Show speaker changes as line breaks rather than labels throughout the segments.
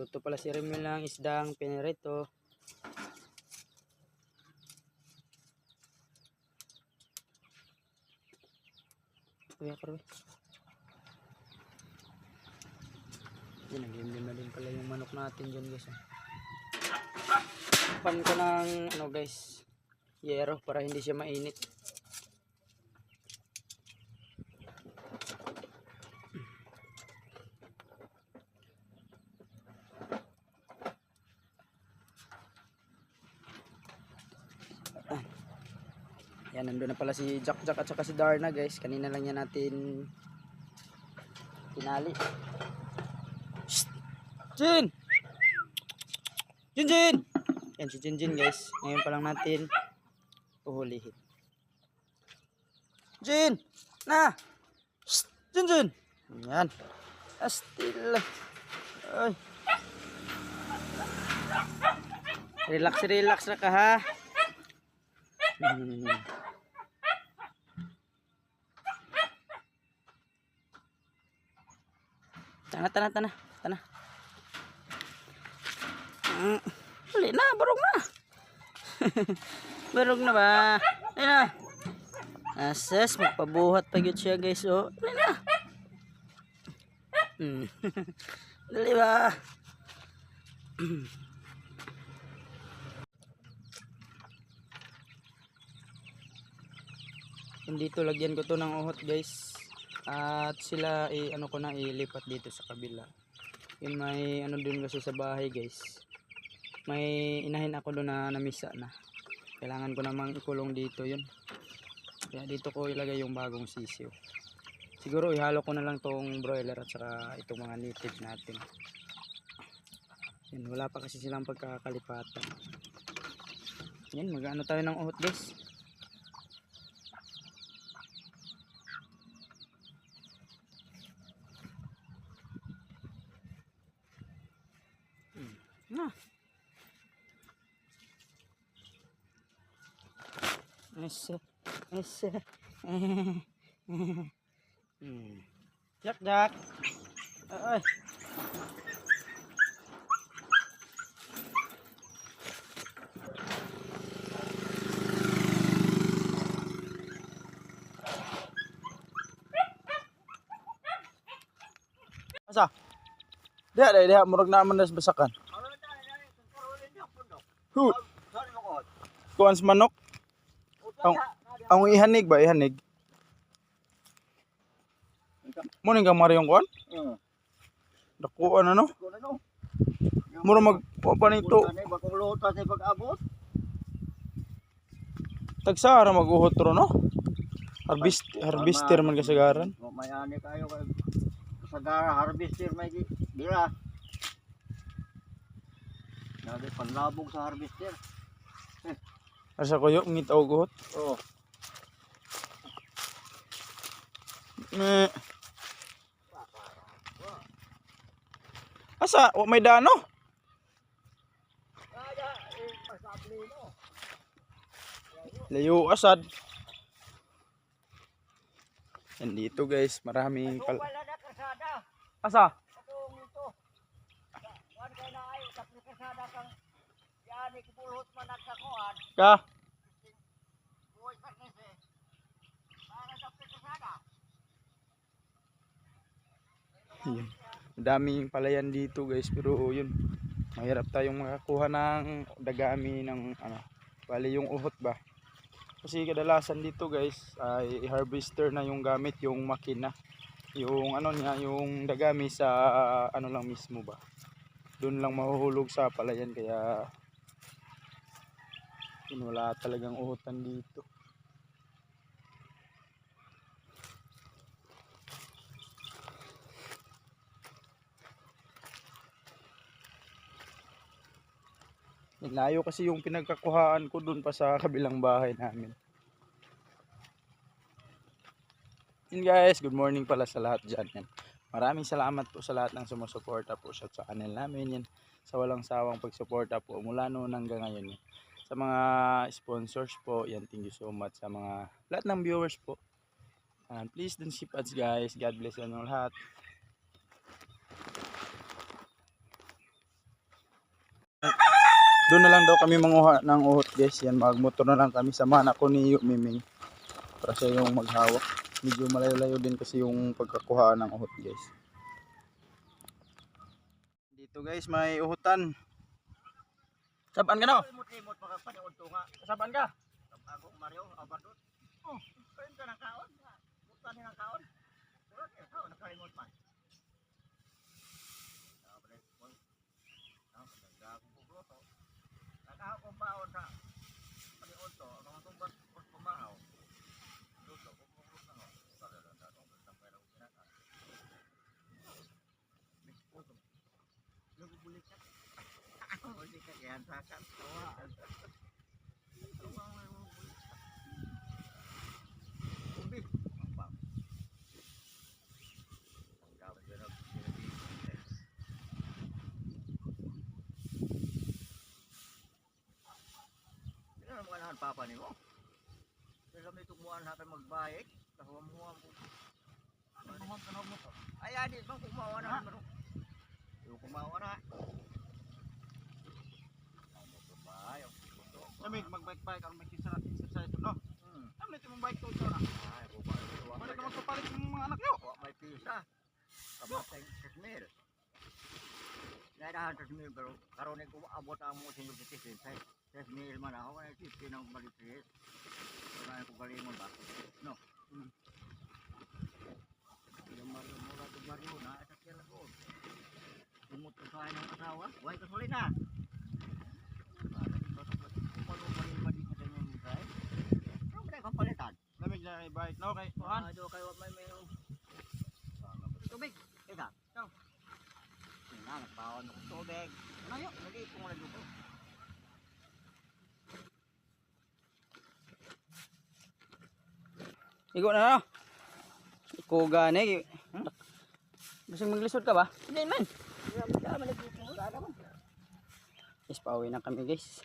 Luto pala si Remel ng isdang pinirito. Kuya Karwe. Yan, naglimlim na din pala yung manok natin dyan guys. Pan ko ng ano guys, yero para hindi siya mainit. Yan, nandun na pala si Jack at saka si Darna guys. Kanina lang yan natin tinali. Shhh! Jin! Jin! Yan si Jin guys. Ngayon pa lang natin uhulihin. Jin! Na! Shhh! Jin! Yan. Astil. Ay. Relax na ka ha. Tana. Huli na, barog na. Barog na ba? Ayun na. Ases, magpabuhat pa yun siya guys. Oh, huli na. Dali ba? Dito lagyan ko to ng uhot guys. At sila ano ko na ilipat dito sa kabila. Yun, may ano dun kasi sa bahay guys. May inahin ako doon na namisa na. Kailangan ko namang ikulong dito yun. Kaya dito ko ilagay yung bagong sisiw. Siguro ihalo ko na lang tong broiler at saka itong mga native natin. Yan, wala pa kasi silang pagkakalipatan. Yan, mag-ano tayo ng uhot guys. Na. Ese. Jak. Ay. Asa? Dia murag naman nas basakan. Hu. Kuan sa manok. Ang ihanig ba? Ihanig. Mo ning gamari yung kuan? Dakuan ano? Mura magpa nito.
Bakong lutas ay pag-abot.
Tagsara mag-uhot ro no? Harvester man kasagaran.
May ani kayo kay kasagara harvester may dira. Nadi panlabog sa harvester.
Asa ko yung ngitaw guhot?
Oo.
Asa? May dano? Layo asad. Yan dito guys, maraming pala. Asa? Ka? Yun. Daming palayan dito guys, pero yun, mahirap tayong makakuha ng dagami ng ano, bali yung uhot ba. Kasi kadalasan dito guys ay harvester na yung gamit, yung makina. Yung ano niya, yung dagami sa ano lang mismo ba. Doon lang mahuhulog sa palayan, kaya yun, wala talagang uhutan dito. Layo kasi yung pinagkakuhaan ko dun pa sa kabilang bahay namin. Yun guys, good morning pala sa lahat dyan. Yan. Maraming salamat po sa lahat ng sumusuporta po sa channel namin. Yan. Sa walang sawang pagsuporta po mula noon hanggang ngayon. Yan. Sa mga sponsors po, yan, thank you so much. Sa mga lahat ng viewers po. And please don't skip ads guys. God bless you lahat. Doon na lang daw kami manguha ng uhot guys. Yan, magmotor na lang kami. Samahan ako ni Miming para siya yung maghawak. Medyo malayo-layo din kasi yung pagkakuhaan ng uhot guys. Dito guys may uhutan. Saban ka no?
Imot-imot makapanood to nga.
Saban ka?
Ako Mario Abadot. Oh, kain ka ng kaon. Bukan ng kaon. Wala ka kaon nakalimot man. Nakaw kong baon sa panood to. Ang tumbas pus pumahaw. Luto ko pupus na ho. Para lang datong pero kinaka. Misputo. Lugo bulik ka. Hindi ka yan sa kan. Umbi. Apa? Gawin din ako. Hindi na mga nahan papa ni mo. Kaya kami tumuan natin magbayik. Kahuam-huam ko. Kahuam ka na mo to. Ay, adi, bang kumawa na. Yung kumawa na.
Lamig magbike-bike ang mag-exercise no? Ano nito mong bike to na?
Ay, kumawa.
Wala ka magpapalit ng mga anak nyo.
May pisa. Kamatay 6,000. Naidahan 6,000 pero karon ko abot ang mo sa titis. 6,000 man ako kaya 50 nang balitis. Kaya ko galingon ba? No. Yung mura to Mario na sa kila ko. Sumot ko sa ng asawa. Why ka suli na?
Lamig na i-bike no? Kay Tuhan.
Aduh kayo may tubig. Ika. Ikaw. Na nagbaon ng tubig. Ano yun? Lagi ko muna dito.
Igo na na. Iko gani. Gusto maglisod ka ba?
Hindi man. Kaya malagito mo. Wala naman.
Guys, pauwi na kami guys.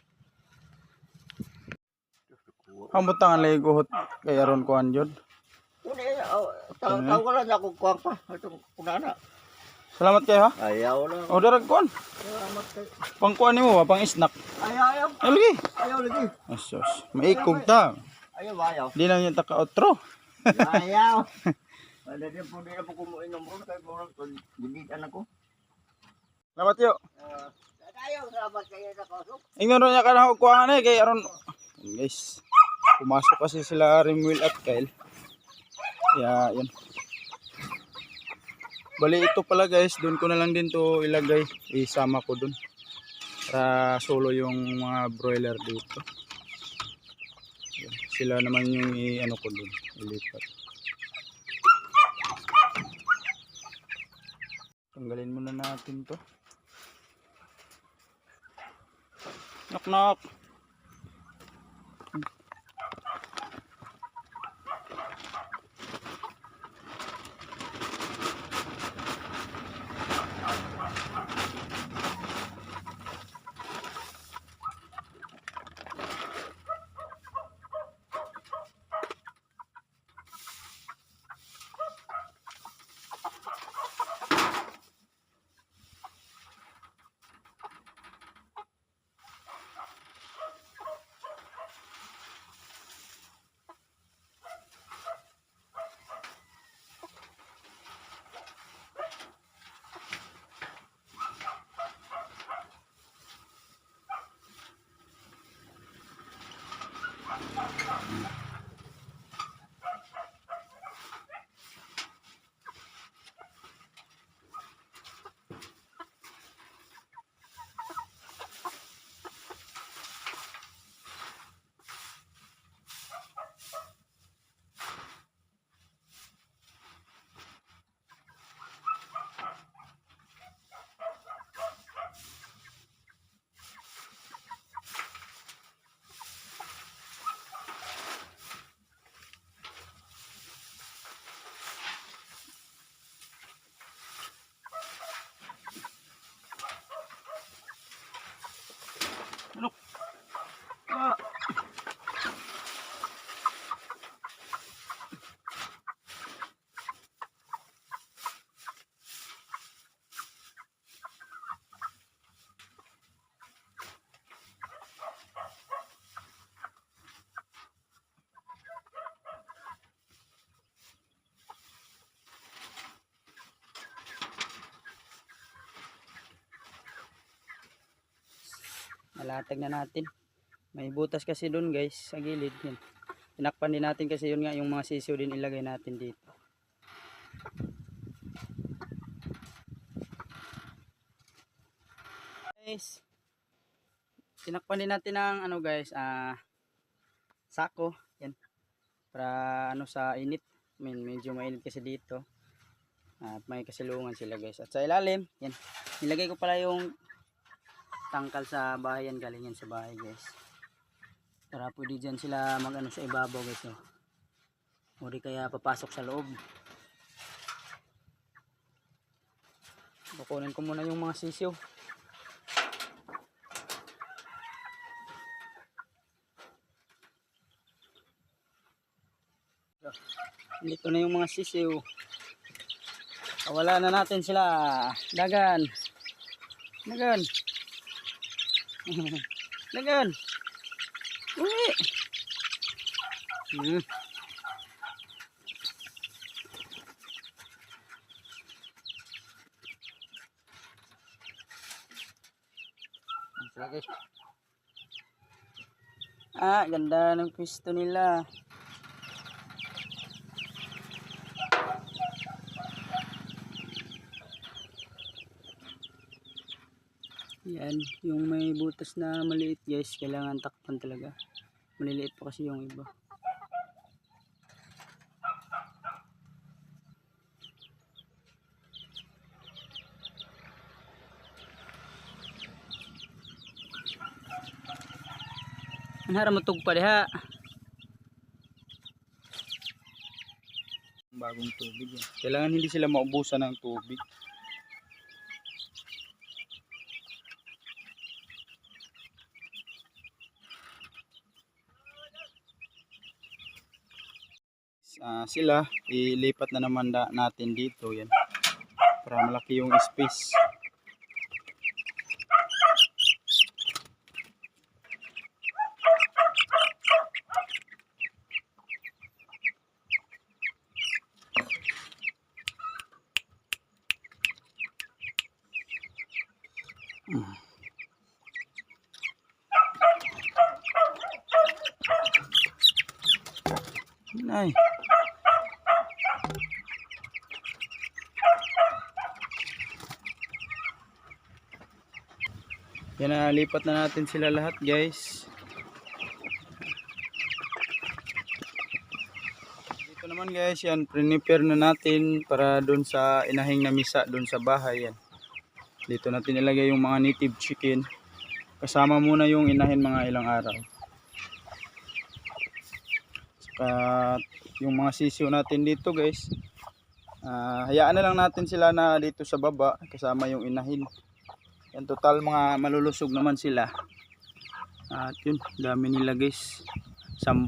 Ang butang ang lay uhot kay aron kuan jud.
Una tahu ko lang ako kuwang pa. Ito kunana.
Salamat kayo ha.
Ayaw lang.
O darag kuan.
Salamat kayo.
Pang kuan nimo ba pang snack.
Ayaw.
Ay lagi.
Ayaw lagi.
Asos. Maikog ta.
Ayaw.
Di lang yung taka outro.
Ayaw. Ada dia pun dia pun kumuin ng bro kay bro. Giditan ako.
Salamat yo.
Ayaw salamat kayo sa kausok.
Ingon ro nya kana og kuan kay aron. Guys. Pumasok kasi sila Rimwil at Kyle. Kaya yan. Bali ito pala guys, doon ko na lang din to ilagay. Isama ko doon. Para solo yung mga broiler dito. Yan. Sila naman yung ano ko doon, ilipat. Tanggalin muna natin to. Knock knock.
Nalatag na natin. May butas kasi doon guys sa gilid. Yan. Tinakpan din natin kasi yun nga yung mga sisiw din ilagay natin dito. Guys, tinakpan din natin ng ano guys, sako. Yan. Para ano sa init. Medyo mainit kasi dito. At may kasilungan sila guys. At sa ilalim, yan. Nilagay ko pala yung tangkal sa bahay yan. Galing yan sa bahay guys. Para pwede dyan sila mag ano sa ibabaw guys. Oh. O di kaya papasok sa loob. Kukunin ko muna yung mga sisiw. Dito na yung mga sisiw. Wala na natin sila. Dagan. Dagan. Dagan. Uwi. Ganda ng pwesto nila. Yan, yung may butas na maliit guys, kailangan takpan talaga. Maliliit pa kasi yung iba. Ang harap matug pa diha.
Bagong tubig yan. Kailangan hindi sila maubusan ng tubig. Sila ilipat na naman natin dito yan para malaki yung space. Ay. Yan, lipat na natin sila lahat guys. Dito naman guys, yan prepare na natin para doon sa inahing na misa doon sa bahay yan. Dito natin ilagay yung mga native chicken. Kasama muna yung inahin mga ilang araw. Saka yung mga sisiw natin dito guys. Hayaan na lang natin sila na dito sa baba kasama yung inahin. Yan, total mga malulusog naman sila. At yun, dami nila guys. 10.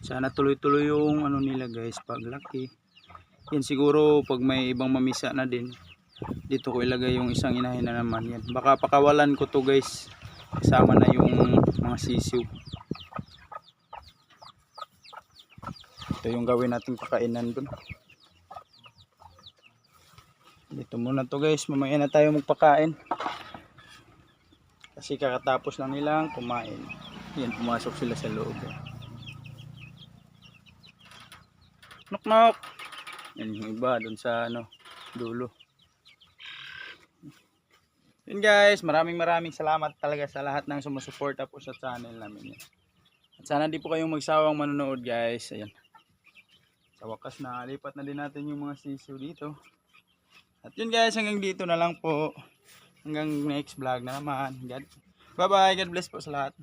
Sana tuloy-tuloy yung ano nila guys paglaki. Yan siguro pag may ibang mamisa na din, dito ko ilagay yung isang inahin na naman. Yan, baka pakawalan ko to guys. Kasama na yung mga sisiw. Ito yung gawin natin pakainan dun. Dito muna to guys, mamaya na tayo magpakain. Kasi kakatapos lang nilang kumain. Yan, pumasok sila sa loob. Knock knock. Yan yung iba dun sa ano, dulo. Yun guys, maraming salamat talaga sa lahat ng sumusuporta po sa channel namin. At sana di po kayong magsawang manonood guys. Ayan. Sa wakas na lipat na din natin yung mga sisiw dito. At yun guys, hanggang dito na lang po. Hanggang next vlog na naman. Bye bye, God bless po sa lahat.